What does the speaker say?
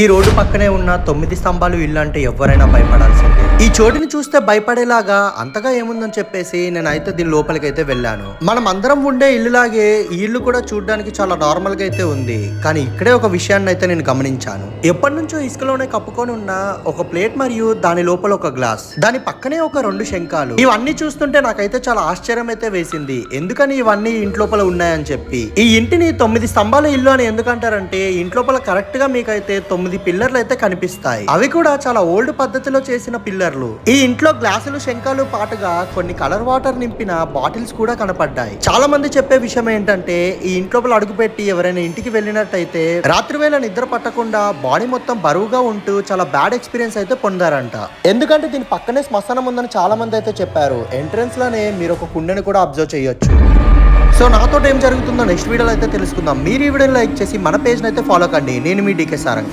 ఈ రోడ్డు పక్కనే ఉన్న 9 స్తంభాలు ఇల్లు అంటే ఎవరైనా భయపడాల్సిందే. ఈ చోటుని చూస్తే భయపడేలాగా అంతగా ఏముందని చెప్పేసి నేనైతే దీని లోపలికైతే వెళ్ళాను. మనం అందరం ఉండే ఇల్లులాగే ఈ ఇల్లు కూడా చూడడానికి చాలా నార్మల్ గా అయితే ఉంది. కానీ ఇక్కడే ఒక విషయాన్ని అయితే నేను గమనించాను. ఎప్పటి నుంచో ఇసుకలోనే కప్పుకొని ఉన్న ఒక ప్లేట్ మరియు దాని లోపల ఒక గ్లాస్, దాని పక్కనే ఒక 2 శంఖాలు. ఇవన్నీ చూస్తుంటే నాకైతే చాలా ఆశ్చర్యం అయితే వేసింది. ఎందుకని ఇవన్నీ ఇంట్లోపల ఉన్నాయని చెప్పి. ఈ ఇంటిని 9 స్తంభాల ఇల్లు అని ఎందుకంటారంటే ఇంట్లోపల కరెక్ట్ గా మీకైతే 9 పిల్లర్లు అయితే కనిపిస్తాయి. అవి కూడా చాలా ఓల్డ్ పద్ధతిలో చేసిన పిల్లర్లు. ఈ ఇంట్లో గ్లాసులు శంఖాలు పాటుగా కొన్ని కలర్ వాటర్ నింపిన బాటిల్స్ కూడా కనపడ్డాయి. చాలా మంది చెప్పే విషయం ఏంటంటే ఈ ఇంట్లోపల అడుగుపెట్టి ఎవరైనా ఇంటికి వెళ్ళినట్టయితే రాత్రివేళ నిద్ర పట్టకుండా బాడీ మొత్తం బరువుగా ఉంటూ చాలా బ్యాడ్ ఎక్స్పీరియన్స్ అయితే పొందారంట. ఎందుకంటే దీని పక్కనే శ్మశానం ఉందని చాలా మంది అయితే చెప్పారు. ఎంట్రన్స్ లోనే మీరు ఒక కుండని కూడా అబ్జర్వ్ చేయొచ్చు. సో నాతో ఏం జరుగుతుందో నెక్స్ట్ వీడియోలో అయితే తెలుసుకుందాం. మీరు ఈ వీడియోని లైక్ చేసి మన పేజ్ని అయితే ఫాలో కండి. నేను మీ డీకే సారంగ్.